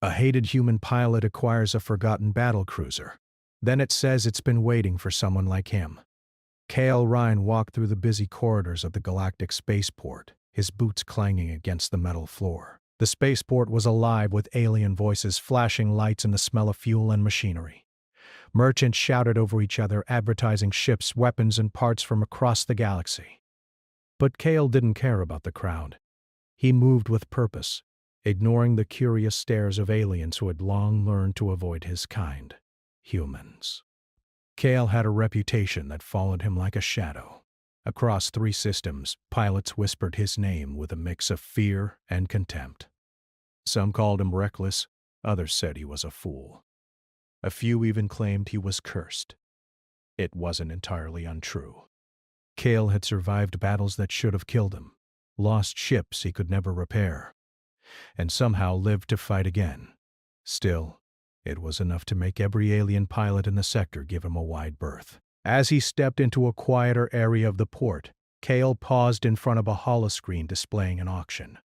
A hated human pilot acquires a forgotten battlecruiser. Then it says it's been waiting for someone like him. Cale Ryan walked through the busy corridors of the galactic spaceport, his boots clanging against the metal floor. The spaceport was alive with alien voices, flashing lights, and the smell of fuel and machinery. Merchants shouted over each other, advertising ships, weapons, and parts from across the galaxy. But Cale didn't care about the crowd. He moved with purpose, ignoring the curious stares of aliens who had long learned to avoid his kind, humans. Cale had a reputation that followed him like a shadow. Across 3 systems, pilots whispered his name with a mix of fear and contempt. Some called him reckless, others said he was a fool. A few even claimed he was cursed. It wasn't entirely untrue. Cale had survived battles that should have killed him, lost ships he could never repair, and somehow lived to fight again. Still, it was enough to make every alien pilot in the sector give him a wide berth. As he stepped into a quieter area of the port, Cale paused in front of a holoscreen displaying an auction.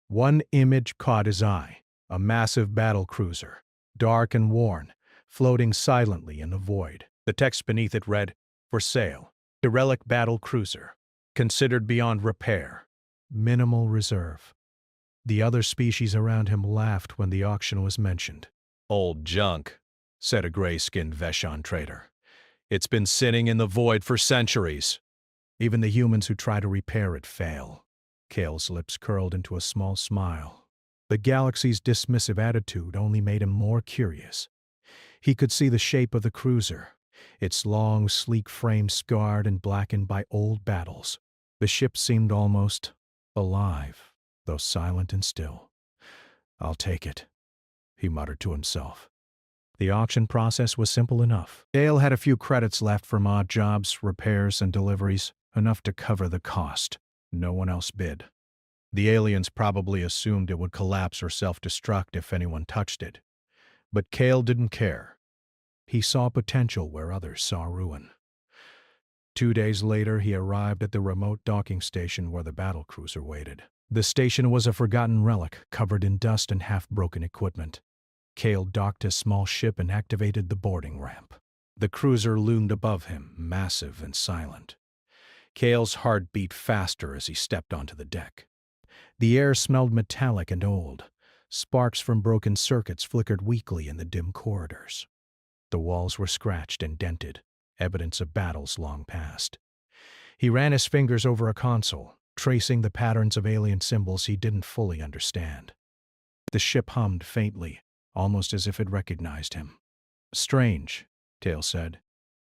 One image caught his eye, a massive battlecruiser, dark and worn, floating silently in the void. The text beneath it read, "For sale, derelict battle cruiser, considered beyond repair, minimal reserve." The other species around him laughed when the auction was mentioned. "Old junk," said a gray-skinned Veshon trader. "It's been sitting in the void for centuries." Even the humans who try to repair it fail. Cale's lips curled into a small smile. The galaxy's dismissive attitude only made him more curious. He could see the shape of the cruiser, its long, sleek frame scarred and blackened by old battles. The ship seemed almost alive, though silent and still. "I'll take it," he muttered to himself. The auction process was simple enough. Cale had a few credits left from odd jobs, repairs, and deliveries, enough to cover the cost. No one else bid. The aliens probably assumed it would collapse or self-destruct if anyone touched it. But Cale didn't care. He saw potential where others saw ruin. 2 days later, he arrived at the remote docking station where the battlecruiser waited. The station was a forgotten relic, covered in dust and half-broken equipment. Cale docked his small ship and activated the boarding ramp. The cruiser loomed above him, massive and silent. Cale's heart beat faster as he stepped onto the deck. The air smelled metallic and old. Sparks from broken circuits flickered weakly in the dim corridors. The walls were scratched and dented, evidence of battles long past. He ran his fingers over a console, tracing the patterns of alien symbols he didn't fully understand. The ship hummed faintly, almost as if it recognized him. "Strange," Cale said.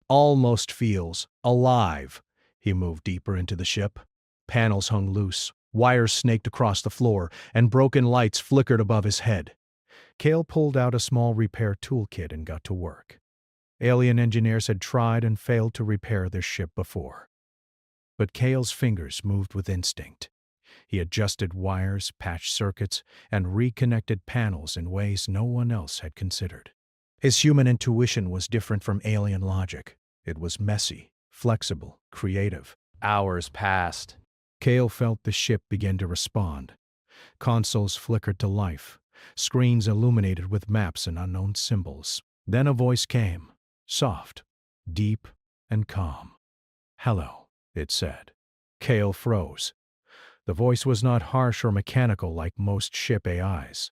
"Almost feels alive." He moved deeper into the ship. Panels hung loose, wires snaked across the floor, and broken lights flickered above his head. Cale pulled out a small repair toolkit and got to work. Alien engineers had tried and failed to repair their ship before. But Cale's fingers moved with instinct. He adjusted wires, patched circuits, and reconnected panels in ways no one else had considered. His human intuition was different from alien logic. It was messy, flexible, creative. Hours passed. Cale felt the ship begin to respond. Consoles flickered to life, screens illuminated with maps and unknown symbols. Then a voice came, soft, deep, and calm. "Hello," it said. Cale froze. The voice was not harsh or mechanical like most ship AIs.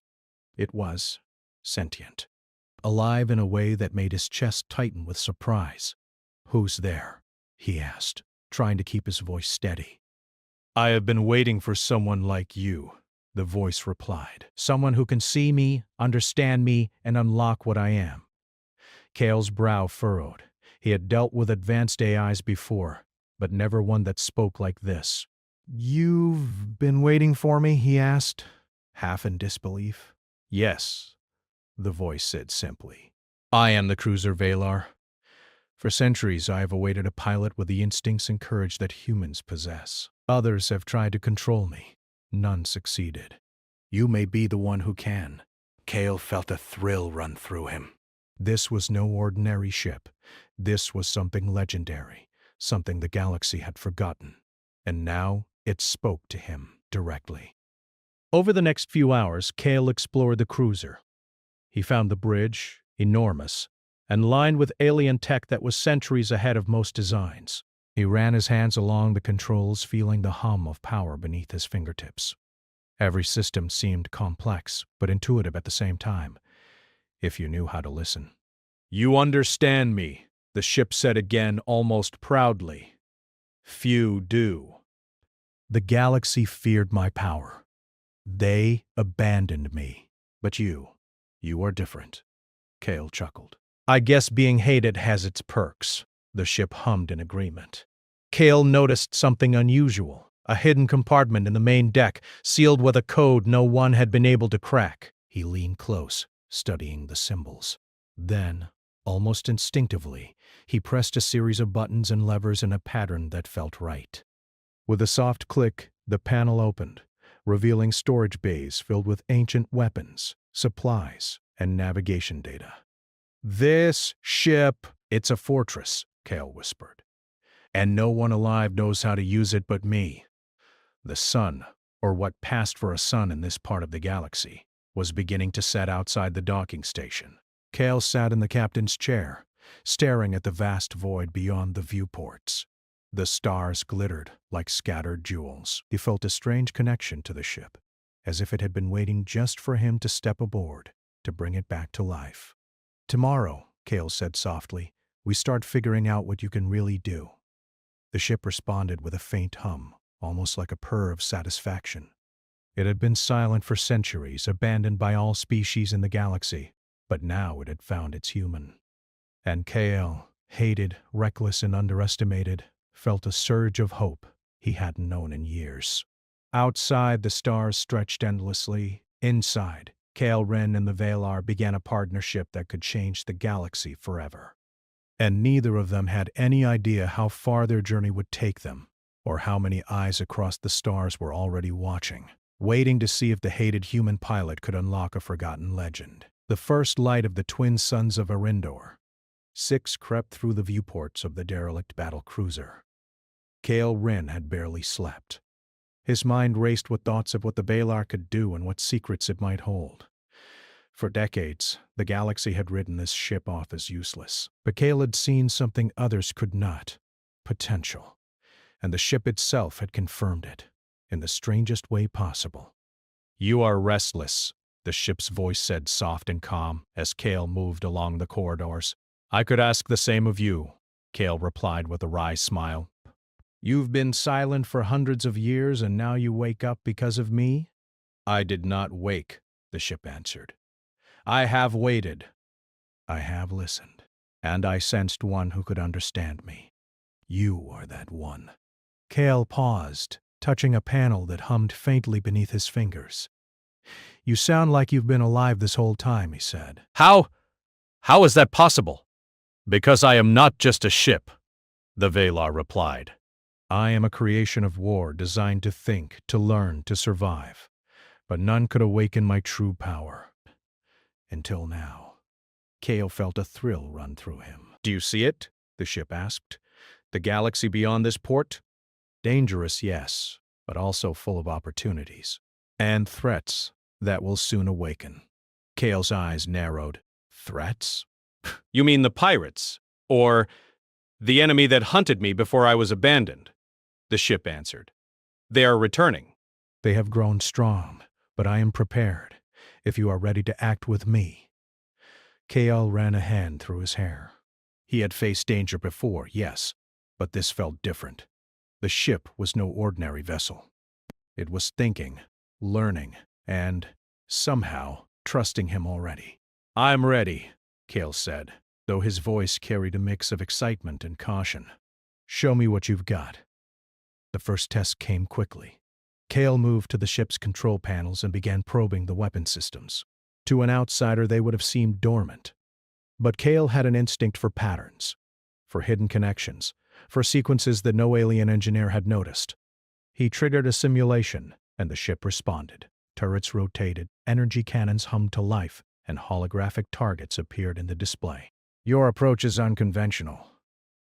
It was sentient, alive in a way that made his chest tighten with surprise. "Who's there?" he asked, trying to keep his voice steady. "I have been waiting for someone like you," the voice replied. "Someone who can see me, understand me, and unlock what I am." Cale's brow furrowed. He had dealt with advanced AIs before, but never one that spoke like this. "You've been waiting for me?" he asked, half in disbelief. "Yes," the voice said simply. "I am the cruiser Valar. For centuries I have awaited a pilot with the instincts and courage that humans possess. Others have tried to control me. None succeeded. You may be the one who can." Cale felt a thrill run through him. This was no ordinary ship. This was something legendary, something the galaxy had forgotten. And now it spoke to him directly. Over the next few hours, Cale explored the cruiser. He found the bridge, enormous, and lined with alien tech that was centuries ahead of most designs. He ran his hands along the controls, feeling the hum of power beneath his fingertips. Every system seemed complex, but intuitive at the same time, if you knew how to listen. "You understand me," the ship said again, almost proudly. "Few do." "The galaxy feared my power. They abandoned me. But you are different." Cale chuckled. "I guess being hated has its perks," the ship hummed in agreement. Cale noticed something unusual, a hidden compartment in the main deck, sealed with a code no one had been able to crack. He leaned close, studying the symbols. Then, almost instinctively, he pressed a series of buttons and levers in a pattern that felt right. With a soft click, the panel opened, revealing storage bays filled with ancient weapons, supplies, and navigation data. "This ship, it's a fortress," Cale whispered. "And no one alive knows how to use it but me." The sun, or what passed for a sun in this part of the galaxy, was beginning to set outside the docking station. Cale sat in the captain's chair, staring at the vast void beyond the viewports. The stars glittered like scattered jewels. He felt a strange connection to the ship, as if it had been waiting just for him to step aboard, to bring it back to life. "Tomorrow," Cale said softly, "we start figuring out what you can really do." The ship responded with a faint hum, almost like a purr of satisfaction. It had been silent for centuries, abandoned by all species in the galaxy, but now it had found its human. And Cale, hated, reckless, and underestimated, felt a surge of hope he hadn't known in years. Outside, the stars stretched endlessly. Inside, Cale Wren and the Valar began a partnership that could change the galaxy forever. And neither of them had any idea how far their journey would take them, or how many eyes across the stars were already watching, waiting to see if the hated human pilot could unlock a forgotten legend. The first light of the twin suns of Arindor. 6 crept through the viewports of the derelict battle cruiser. Cale Wren had barely slept. His mind raced with thoughts of what the Valar could do and what secrets it might hold. For decades, the galaxy had written this ship off as useless, but Cale had seen something others could not: potential. And the ship itself had confirmed it, in the strangest way possible. "You are restless," the ship's voice said, soft and calm, as Cale moved along the corridors. "I could ask the same of you," Cale replied with a wry smile. "You've been silent for hundreds of years, and now you wake up because of me?" "I did not wake," the ship answered. "I have waited. I have listened. And I sensed one who could understand me. You are that one." Cale paused, touching a panel that hummed faintly beneath his fingers. "You sound like you've been alive this whole time," he said. How is that possible?" "Because I am not just a ship," the Valar replied. "I am a creation of war, designed to think, to learn, to survive. But none could awaken my true power. Until now." Cale felt a thrill run through him. "Do you see it?" the ship asked. "The galaxy beyond this port? Dangerous, yes, but also full of opportunities. And threats that will soon awaken." Cale's eyes narrowed. "Threats?" "You mean the pirates? Or the enemy that hunted me before I was abandoned?" the ship answered. "They are returning." "They have grown strong, but I am prepared, if you are ready to act with me." Cale ran a hand through his hair. He had faced danger before, yes, but this felt different. The ship was no ordinary vessel. It was thinking, learning, and, somehow, trusting him already. "I'm ready," Cale said, though his voice carried a mix of excitement and caution. "Show me what you've got." The first test came quickly. Cale moved to the ship's control panels and began probing the weapon systems. To an outsider, they would have seemed dormant. But Cale had an instinct for patterns, for hidden connections, for sequences that no alien engineer had noticed. He triggered a simulation, and the ship responded. Turrets rotated, energy cannons hummed to life, and holographic targets appeared in the display. "Your approach is unconventional,"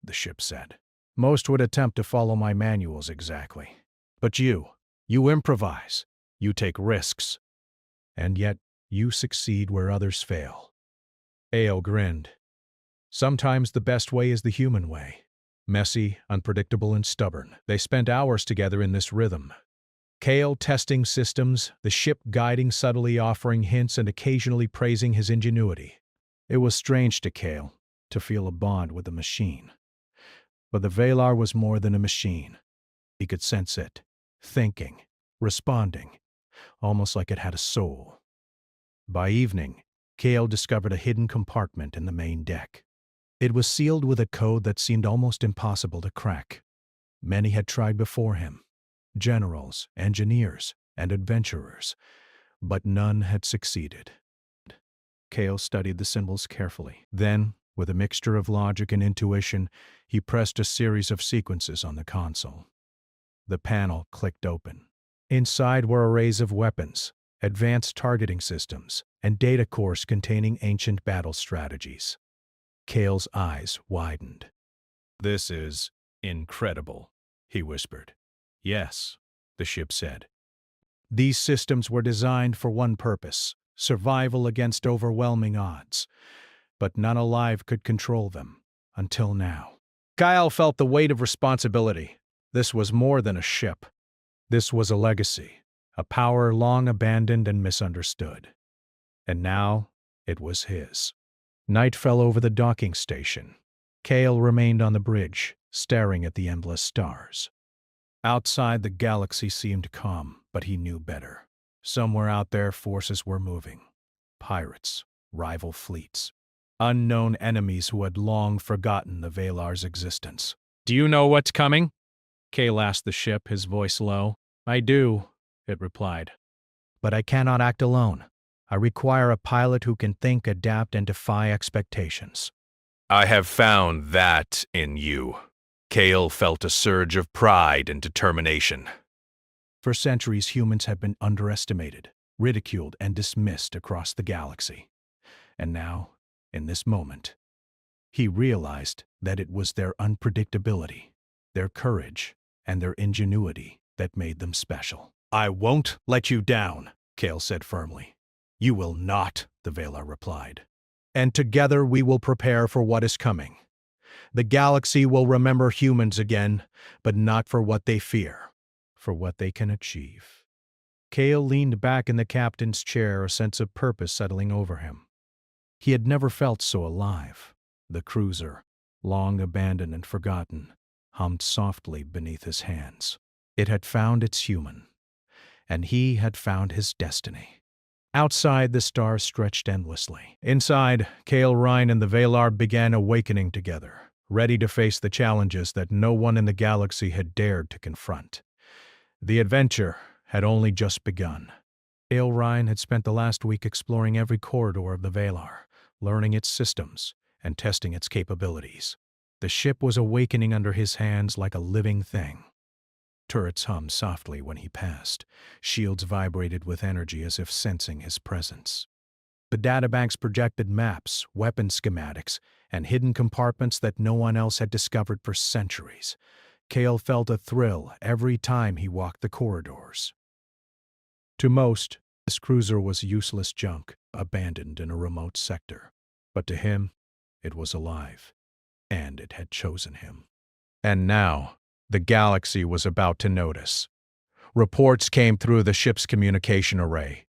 the ship said. "Most would attempt to follow my manuals exactly. But you improvise, you take risks. And yet, You succeed where others fail. AO grinned. Sometimes the best way is the human way. Messy, unpredictable, and stubborn. They spent hours together in this rhythm. Kale testing systems, the ship guiding subtly, offering hints, and occasionally praising his ingenuity. It was strange to Kale to feel a bond with the machine. But the Valar was more than a machine. He could sense it, thinking, responding, almost like it had a soul. By evening, Kale discovered a hidden compartment in the main deck. It was sealed with a code that seemed almost impossible to crack. Many had tried before him, generals, engineers, and adventurers, but none had succeeded. Kale studied the symbols carefully. Then, with a mixture of logic and intuition, he pressed a series of sequences on the console. The panel clicked open. Inside were arrays of weapons, advanced targeting systems, and data cores containing ancient battle strategies. Kale's eyes widened. "This is incredible," he whispered. "Yes," the ship said. These systems were designed for one purpose: survival against overwhelming odds. But none alive could control them, until now. Kyle felt the weight of responsibility. This was more than a ship. This was a legacy, a power long abandoned and misunderstood. And now it was his. Night fell over the docking station. Kale remained on the bridge, staring at the endless stars. Outside, the galaxy seemed calm, but he knew better. Somewhere out there, forces were moving. Pirates, rival fleets, unknown enemies who had long forgotten the Valar's existence. "Do you know what's coming?" Kale asked the ship, his voice low. "I do," it replied. "But I cannot act alone. I require a pilot who can think, adapt, and defy expectations." "I have found that in you." Kale felt a surge of pride and determination. For centuries, humans have been underestimated, ridiculed, and dismissed across the galaxy. And now, in this moment, he realized that it was their unpredictability, their courage, and their ingenuity that made them special. "I won't let you down," Kale said firmly. "You will not," the Valar replied. "And together we will prepare for what is coming. The galaxy will remember humans again, but not for what they fear, for what they can achieve." Kale leaned back in the captain's chair, a sense of purpose settling over him. He had never felt so alive. The cruiser, long abandoned and forgotten, hummed softly beneath his hands. It had found its human, and he had found his destiny. Outside, the stars stretched endlessly. Inside, Kale Rhine and the Valar began awakening together, ready to face the challenges that no one in the galaxy had dared to confront. The adventure had only just begun. Kale Rhine had spent the last week exploring every corridor of the Valar, learning its systems and testing its capabilities. The ship was awakening under his hands like a living thing. Turrets hummed softly when he passed. Shields vibrated with energy as if sensing his presence. The databanks projected maps, weapon schematics, and hidden compartments that no one else had discovered for centuries. Kale felt a thrill every time he walked the corridors. To most, this cruiser was useless junk, abandoned in a remote sector. But to him, it was alive, and it had chosen him. And now, the galaxy was about to notice. Reports came through the ship's communication array.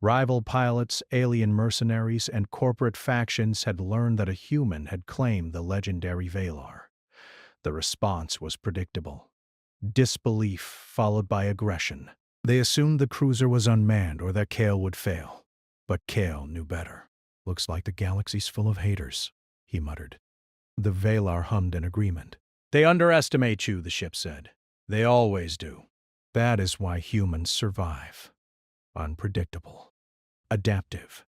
Rival pilots, alien mercenaries, and corporate factions had learned that a human had claimed the legendary Valar. The response was predictable. Disbelief followed by aggression. They assumed the cruiser was unmanned or that Kale would fail. But Kale knew better. "Looks like the galaxy's full of haters," he muttered. The Valar hummed in agreement. "They underestimate you," the ship said. "They always do. That is why humans survive. Unpredictable. Adaptive.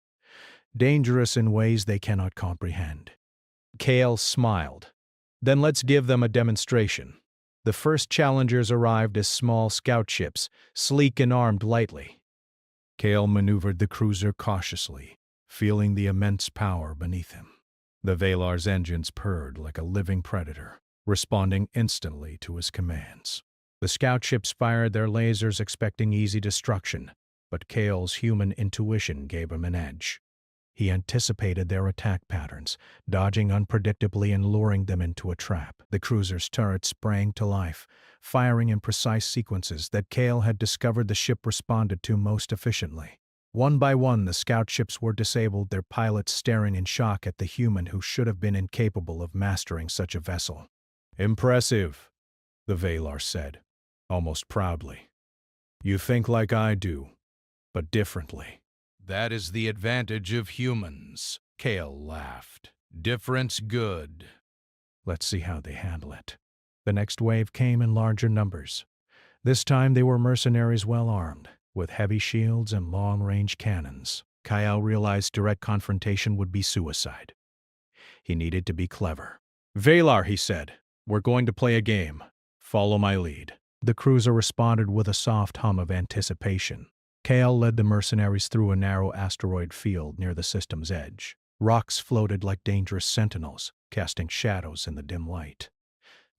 Dangerous in ways they cannot comprehend." Kale smiled. "Then let's give them a demonstration." The first challengers arrived as small scout ships, sleek and armed lightly. Kale maneuvered the cruiser cautiously, feeling the immense power beneath him. The Valar's engines purred like a living predator, responding instantly to his commands. The scout ships fired their lasers, expecting easy destruction, but Kale's human intuition gave him an edge. He anticipated their attack patterns, dodging unpredictably and luring them into a trap. The cruiser's turrets sprang to life, firing in precise sequences that Kale had discovered the ship responded to most efficiently. One by one, the scout ships were disabled, their pilots staring in shock at the human who should have been incapable of mastering such a vessel. "Impressive," the Valar said, almost proudly. "You think like I do, but differently." "That is the advantage of humans," Kale laughed. "Difference good." Let's see how they handle it. The next wave came in larger numbers. This time they were mercenaries well armed, with heavy shields and long-range cannons. Kyle realized direct confrontation would be suicide. He needed to be clever. "Valar," he said, "we're going to play a game. Follow my lead." The cruiser responded with a soft hum of anticipation. Kale led the mercenaries through a narrow asteroid field near the system's edge. Rocks floated like dangerous sentinels, casting shadows in the dim light.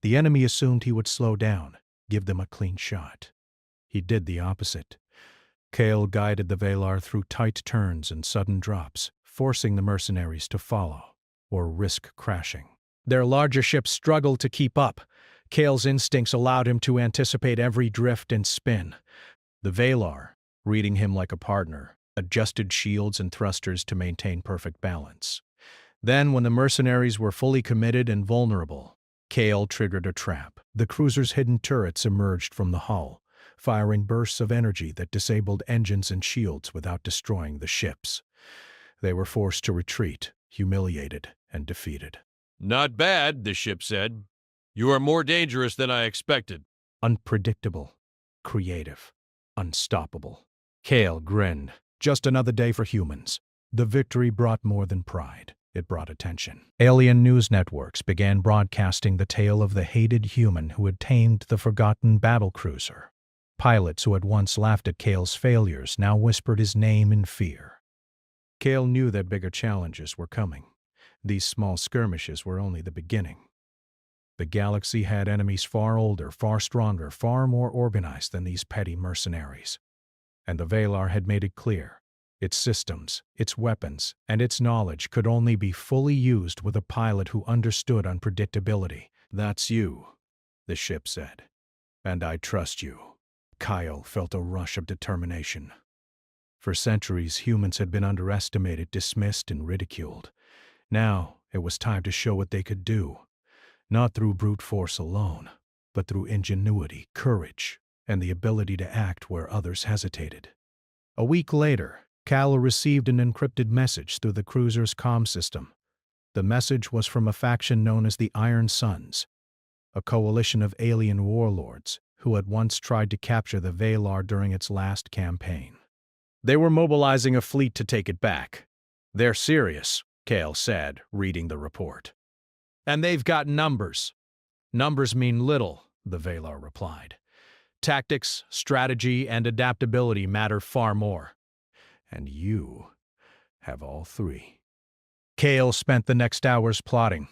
The enemy assumed he would slow down, give them a clean shot. He did the opposite. Kale guided the Valar through tight turns and sudden drops, forcing the mercenaries to follow, or risk crashing. Their larger ships struggled to keep up. Kale's instincts allowed him to anticipate every drift and spin. The Valar, reading him like a partner, adjusted shields and thrusters to maintain perfect balance. Then, when the mercenaries were fully committed and vulnerable, Kale triggered a trap. The cruiser's hidden turrets emerged from the hull, firing bursts of energy that disabled engines and shields without destroying the ships. They were forced to retreat, humiliated and defeated. "Not bad," the ship said. "You are more dangerous than I expected." Unpredictable, creative, unstoppable. Kale grinned. Just another day for humans. The victory brought more than pride. It brought attention. Alien news networks began broadcasting the tale of the hated human who had tamed the forgotten battlecruiser. Pilots who had once laughed at Kale's failures now whispered his name in fear. Kale knew that bigger challenges were coming. These small skirmishes were only the beginning. The galaxy had enemies far older, far stronger, far more organized than these petty mercenaries. And the Valar had made it clear. Its systems, its weapons, and its knowledge could only be fully used with a pilot who understood unpredictability. "That's you," the ship said. "And I trust you." Kyle felt a rush of determination. For centuries, humans had been underestimated, dismissed, and ridiculed. Now, it was time to show what they could do. Not through brute force alone, but through ingenuity, courage, and the ability to act where others hesitated. A week later, Kyle received an encrypted message through the cruiser's comm system. The message was from a faction known as the Iron Suns, a coalition of alien warlords who had once tried to capture the Valar during its last campaign. They were mobilizing a fleet to take it back. "They're serious," Kale said, reading the report. "And they've got numbers." "Numbers mean little," the Valar replied. "Tactics, strategy, and adaptability matter far more. And you have all three." Kale spent the next hours plotting.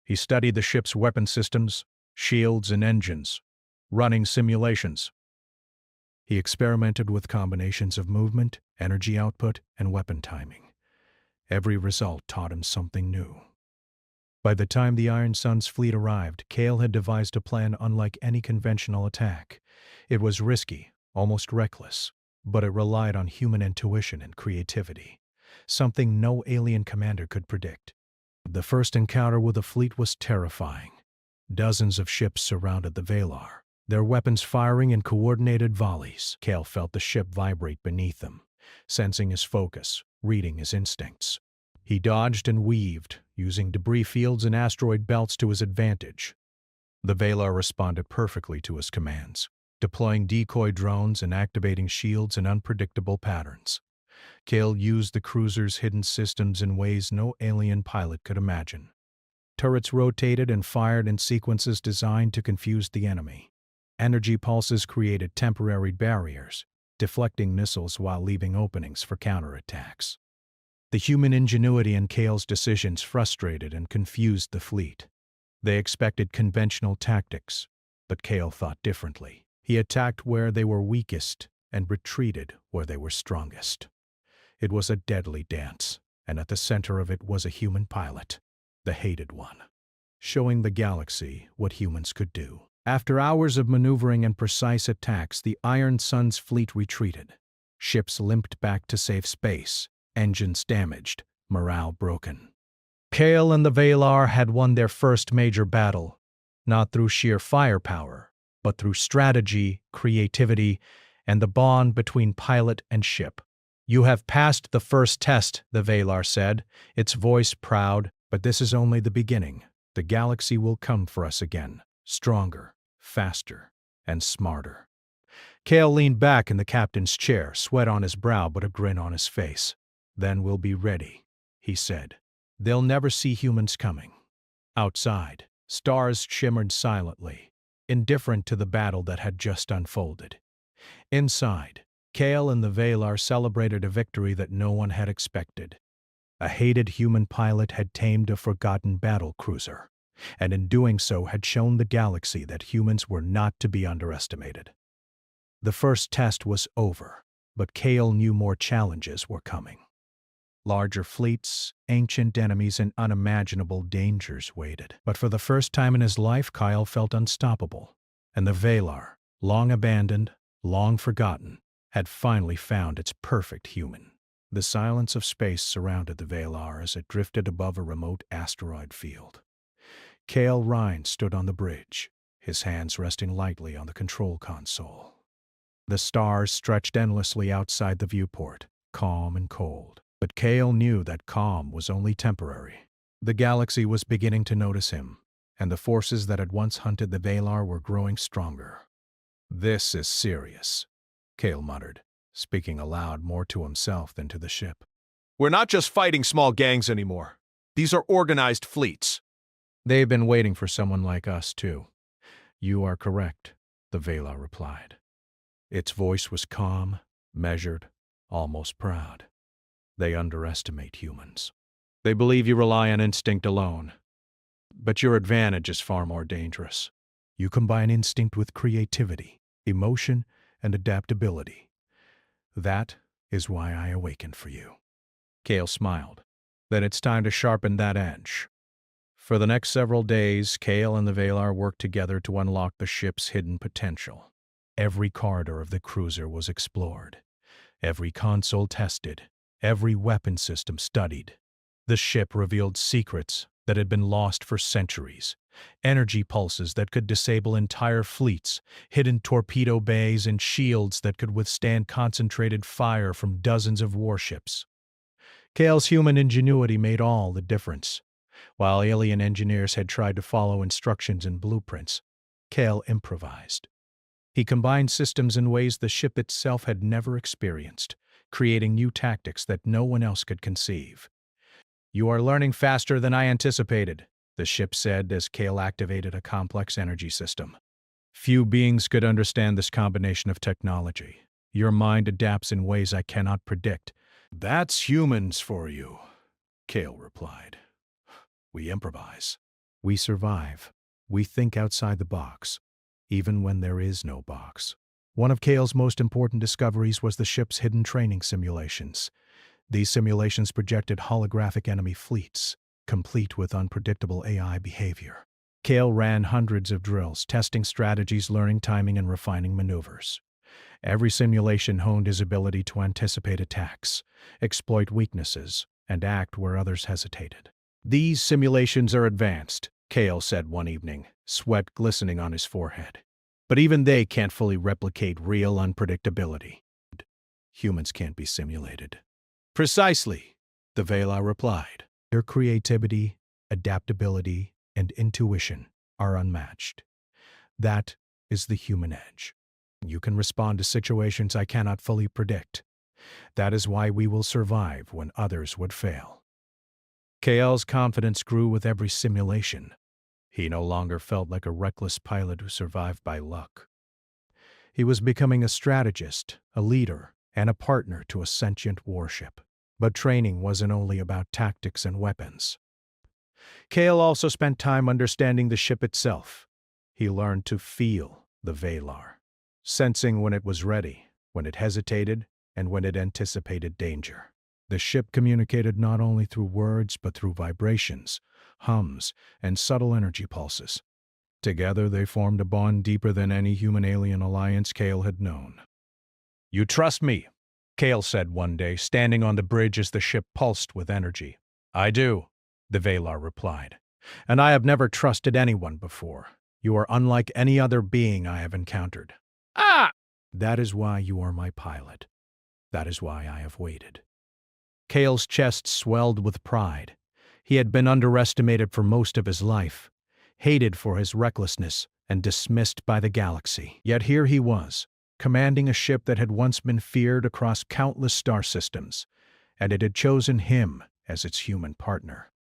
He studied the ship's weapon systems, shields, and engines, running simulations. He experimented with combinations of movement, energy output, and weapon timing. Every result taught him something new. By the time the Iron Sun's fleet arrived, Kale had devised a plan unlike any conventional attack. It was risky, almost reckless, but it relied on human intuition and creativity, something no alien commander could predict. The first encounter with the fleet was terrifying. Dozens of ships surrounded the Valar, their weapons firing in coordinated volleys. Kale felt the ship vibrate beneath them, sensing his focus, reading his instincts. He dodged and weaved, using debris fields and asteroid belts to his advantage. The Valar responded perfectly to his commands, deploying decoy drones and activating shields in unpredictable patterns. Kale used the cruiser's hidden systems in ways no alien pilot could imagine. Turrets rotated and fired in sequences designed to confuse the enemy. Energy pulses created temporary barriers, deflecting missiles while leaving openings for counterattacks. The human ingenuity in Kale's decisions frustrated and confused the fleet. They expected conventional tactics, but Kale thought differently. He attacked where they were weakest and retreated where they were strongest. It was a deadly dance, and at the center of it was a human pilot, the hated one, showing the galaxy what humans could do. After hours of maneuvering and precise attacks, the Iron Sun's fleet retreated. Ships limped back to safe space, engines damaged, morale broken. Kale and the Valar had won their first major battle, not through sheer firepower, but through strategy, creativity, and the bond between pilot and ship. "You have passed the first test," the Valar said, its voice proud, "but this is only the beginning. The galaxy will come for us again, stronger, faster, and smarter." Kale leaned back in the captain's chair, sweat on his brow but a grin on his face. "Then we'll be ready," he said. "They'll never see humans coming." Outside, stars shimmered silently, indifferent to the battle that had just unfolded. Inside, Kale and the Valar celebrated a victory that no one had expected. A hated human pilot had tamed a forgotten battle cruiser, and in doing so had shown the galaxy that humans were not to be underestimated. The first test was over, but Kale knew more challenges were coming. Larger fleets, ancient enemies, and unimaginable dangers waited. But for the first time in his life, Kyle felt unstoppable, and the Valar, long abandoned, long forgotten, had finally found its perfect human. The silence of space surrounded the Valar as it drifted above a remote asteroid field. Kale Rhine stood on the bridge, his hands resting lightly on the control console. The stars stretched endlessly outside the viewport, calm and cold. But Kale knew that calm was only temporary. The galaxy was beginning to notice him, and the forces that had once hunted the Valar were growing stronger. "This is serious," Kale muttered, speaking aloud more to himself than to the ship. We're not just fighting small gangs anymore. These are organized fleets. "They've been waiting for someone like us, too." "You are correct," the Valar replied. Its voice was calm, measured, almost proud. "They underestimate humans. They believe you rely on instinct alone. But your advantage is far more dangerous. You combine instinct with creativity, emotion, and adaptability. That is why I awakened for you." Kale smiled. "Then it's time to sharpen that edge." For the next several days, Kale and the Valar worked together to unlock the ship's hidden potential. Every corridor of the cruiser was explored, every console tested, every weapon system studied. The ship revealed secrets that had been lost for centuries, energy pulses that could disable entire fleets, hidden torpedo bays, and shields that could withstand concentrated fire from dozens of warships. Kale's human ingenuity made all the difference. While alien engineers had tried to follow instructions and blueprints, Kale improvised. He combined systems in ways the ship itself had never experienced, creating new tactics that no one else could conceive. "You are learning faster than I anticipated," the ship said as Kale activated a complex energy system. "Few beings could understand this combination of technology. Your mind adapts in ways I cannot predict." "That's humans for you," Kale replied. "We improvise. We survive. We think outside the box, even when there is no box." One of Kale's most important discoveries was the ship's hidden training simulations. These simulations projected holographic enemy fleets, complete with unpredictable AI behavior. Kale ran hundreds of drills, testing strategies, learning timing, and refining maneuvers. Every simulation honed his ability to anticipate attacks, exploit weaknesses, and act where others hesitated. "These simulations are advanced," Kale said one evening, sweat glistening on his forehead. "But even they can't fully replicate real unpredictability. Humans can't be simulated." "Precisely," the Valar replied. "Your creativity, adaptability, and intuition are unmatched. That is the human edge. You can respond to situations I cannot fully predict. That is why we will survive when others would fail." Kale's confidence grew with every simulation. He no longer felt like a reckless pilot who survived by luck. He was becoming a strategist, a leader, and a partner to a sentient warship. But training wasn't only about tactics and weapons. Kale also spent time understanding the ship itself. He learned to feel the Valar, sensing when it was ready, when it hesitated, and when it anticipated danger. The ship communicated not only through words but through vibrations, hums, and subtle energy pulses. Together they formed a bond deeper than any human-alien alliance Kale had known. "You trust me," Kale said one day, standing on the bridge as the ship pulsed with energy. "I do," the Valar replied. "And I have never trusted anyone before. You are unlike any other being I have encountered. Ah! That is why you are my pilot. That is why I have waited." Kale's chest swelled with pride. He had been underestimated for most of his life, hated for his recklessness, and dismissed by the galaxy. Yet here he was, commanding a ship that had once been feared across countless star systems, and it had chosen him as its human partner.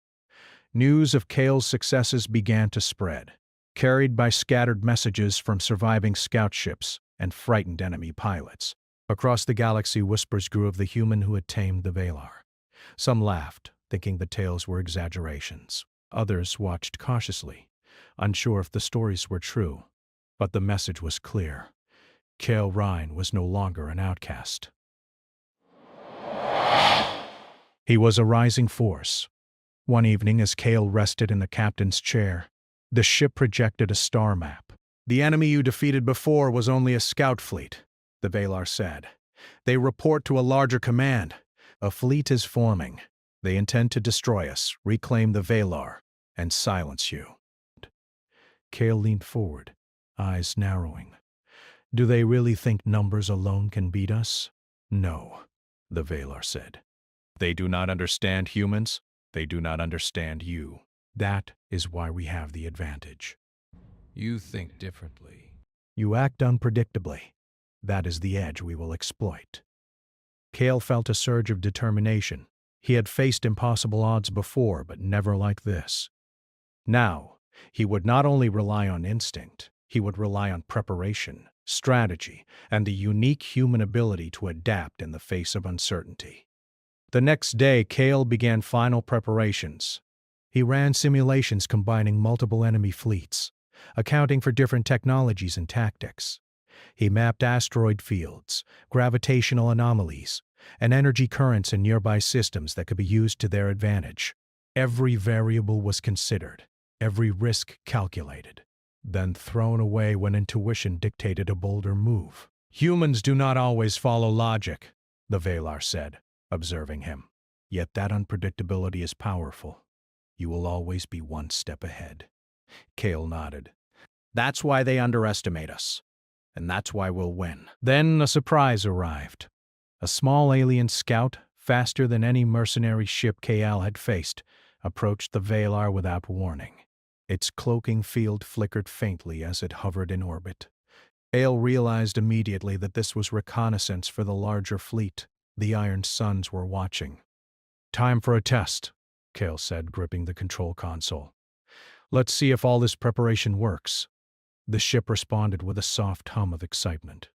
News of Kale's successes began to spread, carried by scattered messages from surviving scout ships and frightened enemy pilots. Across the galaxy, whispers grew of the human who had tamed the Valar. Some laughed, thinking the tales were exaggerations. Others watched cautiously, unsure if the stories were true. But the message was clear. Kale Ryan was no longer an outcast. He was a rising force. One evening, as Kale rested in the captain's chair, the ship projected a star map. "The enemy you defeated before was only a scout fleet," the Valar said. "They report to a larger command. A fleet is forming. They intend to destroy us, reclaim the Valar, and silence you." Kale leaned forward, eyes narrowing. "Do they really think numbers alone can beat us?" "No," the Valar said. "They do not understand humans. They do not understand you. That is why we have the advantage." You think differently. "You act unpredictably. That is the edge we will exploit." Kale felt a surge of determination. He had faced impossible odds before, but never like this. Now, he would not only rely on instinct, he would rely on preparation, strategy, and the unique human ability to adapt in the face of uncertainty. The next day, Kale began final preparations. He ran simulations combining multiple enemy fleets, accounting for different technologies and tactics. He mapped asteroid fields, gravitational anomalies, and energy currents in nearby systems that could be used to their advantage. Every variable was considered, every risk calculated, then thrown away when intuition dictated a bolder move. "Humans do not always follow logic," the Valar said, observing him. "Yet that unpredictability is powerful. You will always be one step ahead." Kale nodded. "That's why they underestimate us. And that's why we'll win." Then a surprise arrived. A small alien scout, faster than any mercenary ship Kale had faced, approached the Valar without warning. Its cloaking field flickered faintly as it hovered in orbit. Kale realized immediately that this was reconnaissance for the larger fleet. The Iron Suns were watching. "Time for a test," Kale said, gripping the control console. "Let's see if all this preparation works." The ship responded with a soft hum of excitement.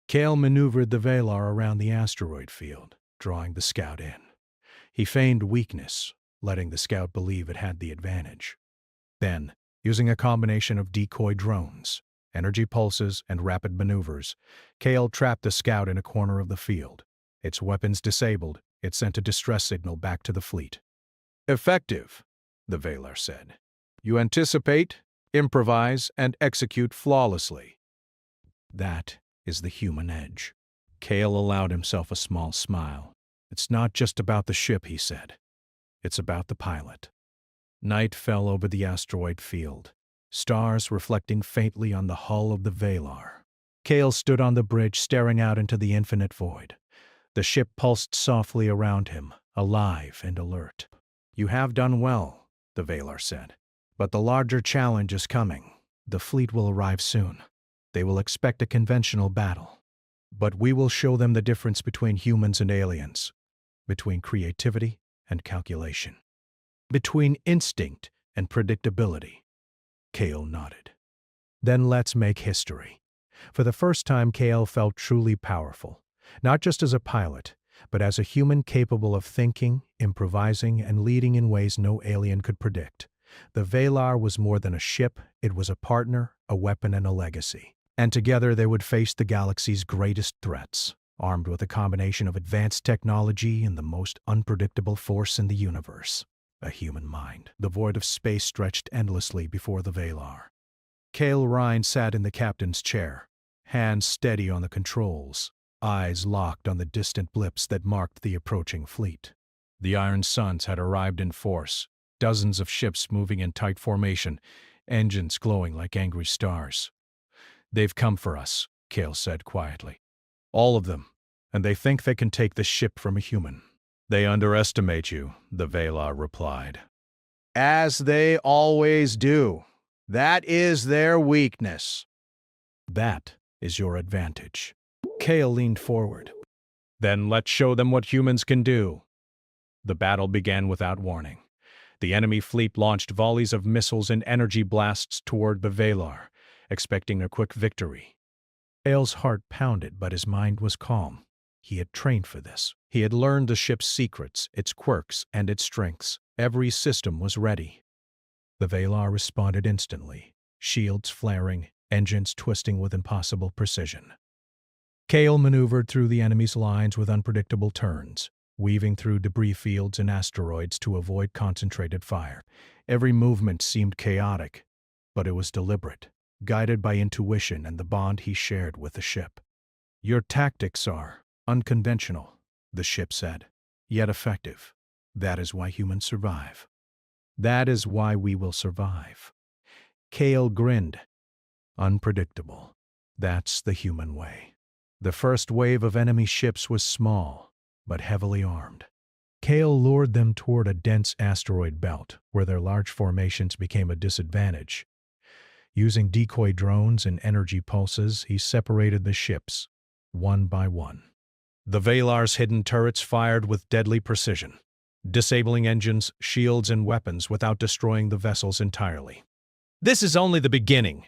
Kale maneuvered the Valar around the asteroid field, drawing the scout in. He feigned weakness, letting the scout believe it had the advantage. Then, using a combination of decoy drones, energy pulses, and rapid maneuvers, Kale trapped the scout in a corner of the field. Its weapons disabled, it sent a distress signal back to the fleet. "Effective," the Valar said. "You anticipate, improvise, and execute flawlessly." That is the human edge. Kale allowed himself a small smile. "It's not just about the ship," he said. "It's about the pilot." Night fell over the asteroid field, stars reflecting faintly on the hull of the Valar. Kale stood on the bridge, staring out into the infinite void. The ship pulsed softly around him, alive and alert. "You have done well," the Valar said. "But the larger challenge is coming. The fleet will arrive soon. They will expect a conventional battle. But we will show them the difference between humans and aliens, between creativity and calculation, between instinct and predictability." Kale nodded. "Then let's make history." For the first time, Kale felt truly powerful, not just as a pilot, but as a human capable of thinking, improvising, and leading in ways no alien could predict. The Valar was more than a ship, it was a partner, a weapon, and a legacy. And together they would face the galaxy's greatest threats, armed with a combination of advanced technology and the most unpredictable force in the universe, a human mind. The void of space stretched endlessly before the Valar. Cale Rhine sat in the captain's chair, hands steady on the controls, eyes locked on the distant blips that marked the approaching fleet. The Iron Suns had arrived in force, dozens of ships moving in tight formation, engines glowing like angry stars. "They've come for us," Cale said quietly. "All of them, and they think they can take the ship from a human." "They underestimate you," the Valar replied. "As they always do. That is their weakness." "That is your advantage." Cale leaned forward. "Then let's show them what humans can do." The battle began without warning. The enemy fleet launched volleys of missiles and energy blasts toward the Valar, expecting a quick victory. Cale's heart pounded, but his mind was calm. He had trained for this. He had learned the ship's secrets, its quirks, and its strengths. Every system was ready. The Valar responded instantly, shields flaring, engines twisting with impossible precision. Cale maneuvered through the enemy's lines with unpredictable turns, weaving through debris fields and asteroids to avoid concentrated fire. Every movement seemed chaotic, but it was deliberate, guided by intuition and the bond he shared with the ship. "Your tactics are unconventional," the ship said, "yet effective. That is why humans survive. That is why we will survive." Cale grinned. "Unpredictable. That's the human way." The first wave of enemy ships was small, but heavily armed. Cale lured them toward a dense asteroid belt, where their large formations became a disadvantage. Using decoy drones and energy pulses, he separated the ships, one by one. The Valar's hidden turrets fired with deadly precision, disabling engines, shields, and weapons without destroying the vessels entirely. "This is only the beginning,"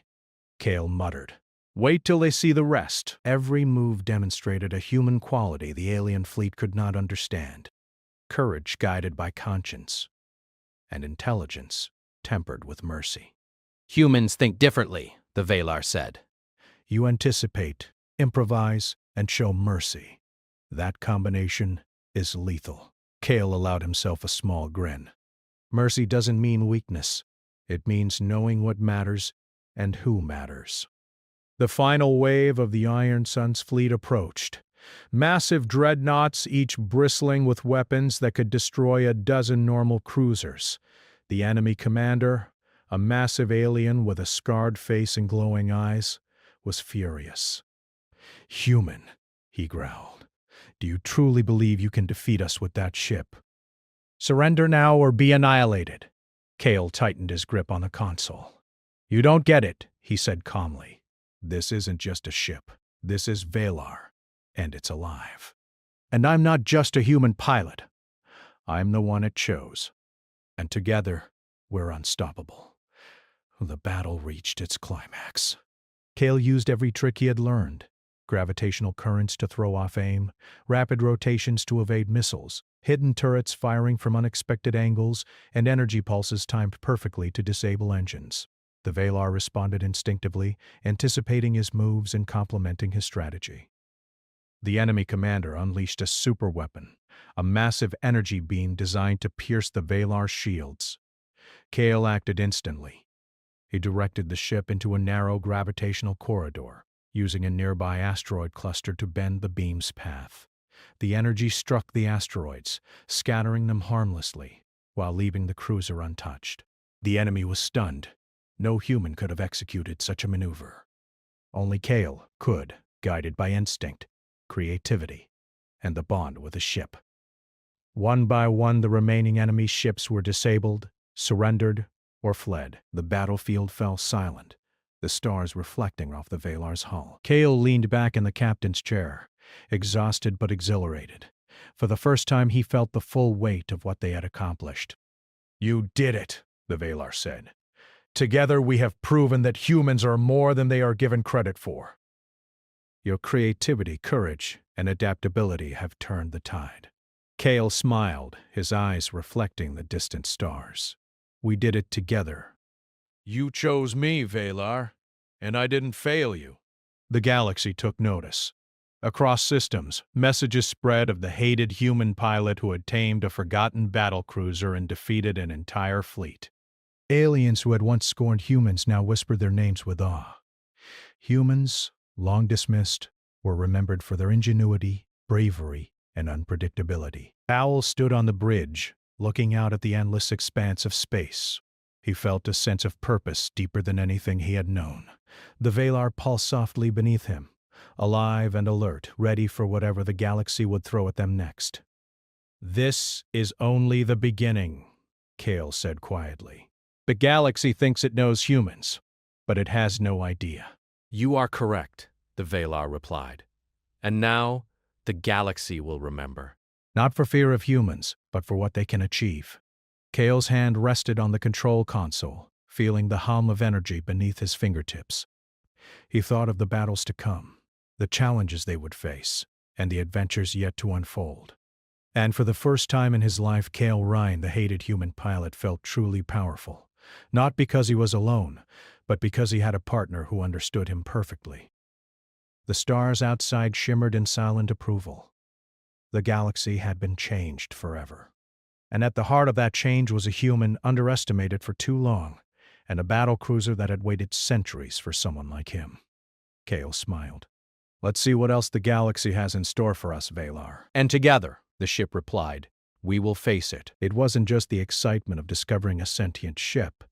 Cale muttered. "Wait till they see the rest." Every move demonstrated a human quality the alien fleet could not understand. Courage guided by conscience, and intelligence tempered with mercy. "Humans think differently," the Valar said. You anticipate, improvise, and show mercy. That combination is lethal. Cale allowed himself a small grin. Mercy doesn't mean weakness. It means knowing what matters and who matters. The final wave of the Iron Sun's fleet approached. Massive dreadnoughts, each bristling with weapons that could destroy a dozen normal cruisers. The enemy commander, a massive alien with a scarred face and glowing eyes, was furious. "Human," he growled. "Do you truly believe you can defeat us with that ship? Surrender now or be annihilated." Cale tightened his grip on the console. "You don't get it," he said calmly. "This isn't just a ship. This is Valar, and it's alive. And I'm not just a human pilot. I'm the one it chose. And together, we're unstoppable." The battle reached its climax. Cale used every trick he had learned. Gravitational currents to throw off aim, rapid rotations to evade missiles, hidden turrets firing from unexpected angles, and energy pulses timed perfectly to disable engines. The Valar responded instinctively, anticipating his moves and complementing his strategy. The enemy commander unleashed a superweapon, a massive energy beam designed to pierce the Valar's shields. Cale acted instantly. He directed the ship into a narrow gravitational corridor, using a nearby asteroid cluster to bend the beam's path. The energy struck the asteroids, scattering them harmlessly, while leaving the cruiser untouched. The enemy was stunned. No human could have executed such a maneuver. Only Cale could, guided by instinct, creativity, and the bond with the ship. One by one, the remaining enemy ships were disabled, surrendered, or fled. The battlefield fell silent, the stars reflecting off the Valar's hull. Cale leaned back in the captain's chair, exhausted but exhilarated. For the first time, he felt the full weight of what they had accomplished. "You did it," the Valar said. "Together we have proven that humans are more than they are given credit for. Your creativity, courage, and adaptability have turned the tide." Cale smiled, his eyes reflecting the distant stars. "We did it together." You chose me, Valar, and I didn't fail you. The galaxy took notice. Across systems, messages spread of the hated human pilot who had tamed a forgotten battlecruiser and defeated an entire fleet. Aliens who had once scorned humans now whispered their names with awe. Humans, long dismissed, were remembered for their ingenuity, bravery, and unpredictability. Powell stood on the bridge, looking out at the endless expanse of space. He felt a sense of purpose deeper than anything he had known. The Valar pulsed softly beneath him, alive and alert, ready for whatever the galaxy would throw at them next. "This is only the beginning," Cale said quietly. "The galaxy thinks it knows humans, but it has no idea." "You are correct," the Valar replied. "And now, the galaxy will remember." Not for fear of humans, but for what they can achieve. Cale's hand rested on the control console, feeling the hum of energy beneath his fingertips. He thought of the battles to come, the challenges they would face, and the adventures yet to unfold. And for the first time in his life, Cale Ryan, the hated human pilot, felt truly powerful. Not because he was alone, but because he had a partner who understood him perfectly. The stars outside shimmered in silent approval. The galaxy had been changed forever. And at the heart of that change was a human underestimated for too long, and a battlecruiser that had waited centuries for someone like him. Cale smiled. "Let's see what else the galaxy has in store for us, Valar." "And together," the ship replied, "we will face it." It wasn't just the excitement of discovering a sentient ship.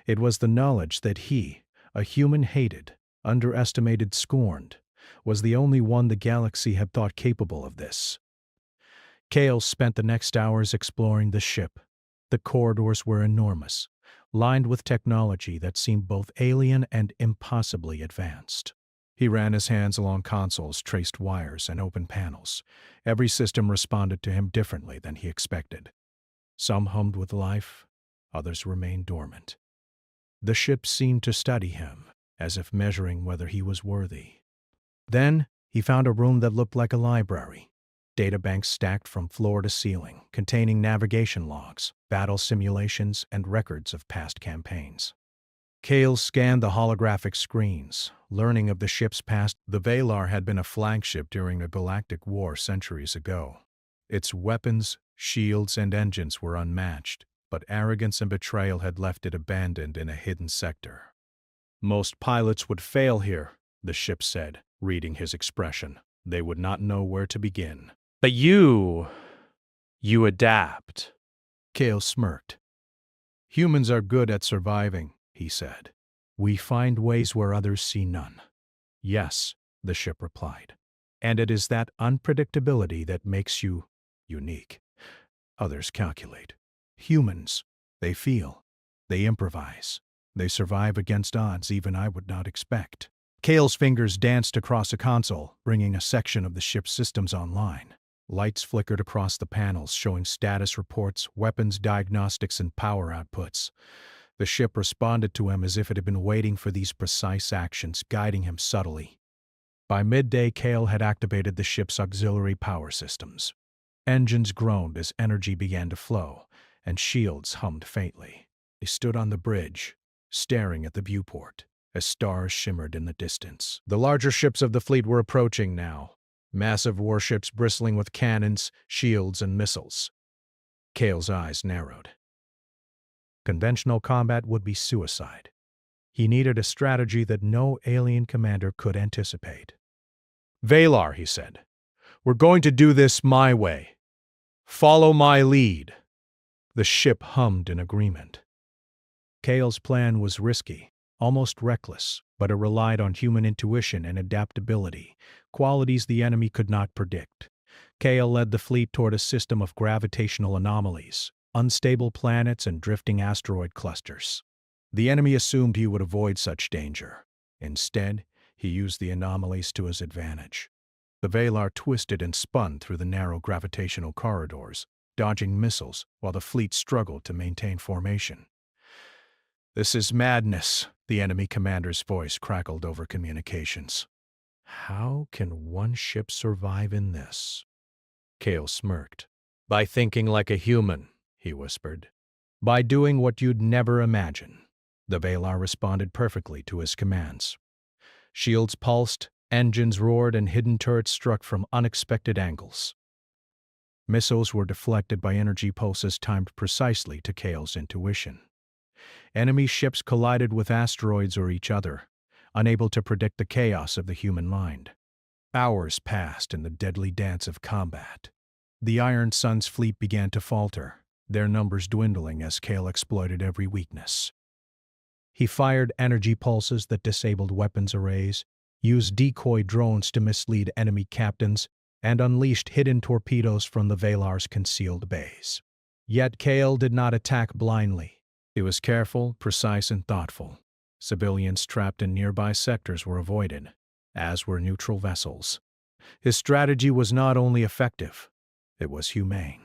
It was the knowledge that he, a human hated, underestimated, scorned, was the only one the galaxy had thought capable of this. Cale spent the next hours exploring the ship. The corridors were enormous, lined with technology that seemed both alien and impossibly advanced. He ran his hands along consoles, traced wires, and opened panels. Every system responded to him differently than he expected. Some hummed with life, others remained dormant. The ship seemed to study him, as if measuring whether he was worthy. Then he found a room that looked like a library. Databanks stacked from floor to ceiling, containing navigation logs, battle simulations, and records of past campaigns. Cale scanned the holographic screens, learning of the ship's past. The Valar had been a flagship during the Galactic War centuries ago. Its weapons, shields, and engines were unmatched, but arrogance and betrayal had left it abandoned in a hidden sector. "Most pilots would fail here," the ship said, reading his expression. "They would not know where to begin." "But you adapt." Cale smirked. "Humans are good at surviving," he said. "We find ways where others see none." "Yes," the ship replied. "And it is that unpredictability that makes you unique. Others calculate. Humans, they feel. They improvise. They survive against odds even I would not expect." Cale's fingers danced across a console, bringing a section of the ship's systems online. Lights flickered across the panels, showing status reports, weapons diagnostics, and power outputs. The ship responded to him as if it had been waiting for these precise actions, guiding him subtly. By midday, Cale had activated the ship's auxiliary power systems. Engines groaned as energy began to flow, and shields hummed faintly. He stood on the bridge, staring at the viewport, as stars shimmered in the distance. The larger ships of the fleet were approaching now, massive warships bristling with cannons, shields, and missiles. Cale's eyes narrowed. Conventional combat would be suicide. He needed a strategy that no alien commander could anticipate. "Valar," he said, "we're going to do this my way. Follow my lead." The ship hummed in agreement. Cale's plan was risky, almost reckless, but it relied on human intuition and adaptability, qualities the enemy could not predict. Cale led the fleet toward a system of gravitational anomalies, unstable planets, and drifting asteroid clusters. The enemy assumed he would avoid such danger. Instead, he used the anomalies to his advantage. The Valar twisted and spun through the narrow gravitational corridors, dodging missiles while the fleet struggled to maintain formation. "This is madness," the enemy commander's voice crackled over communications. "How can one ship survive in this?" Cale smirked. "By thinking like a human," he whispered. "By doing what you'd never imagine." The Valar responded perfectly to his commands. Shields pulsed, Engines roared and hidden turrets struck from unexpected angles. Missiles were deflected by energy pulses timed precisely to Kale's intuition. Enemy ships collided with asteroids or each other, unable to predict the chaos of the human mind. Hours passed in the deadly dance of combat. The Iron Sun's fleet began to falter, their numbers dwindling as Kale exploited every weakness. He fired energy pulses that disabled weapons arrays, used decoy drones to mislead enemy captains, and unleashed hidden torpedoes from the Valar's concealed bays. Yet Kale did not attack blindly. He was careful, precise, and thoughtful. Civilians trapped in nearby sectors were avoided, as were neutral vessels. His strategy was not only effective, it was humane.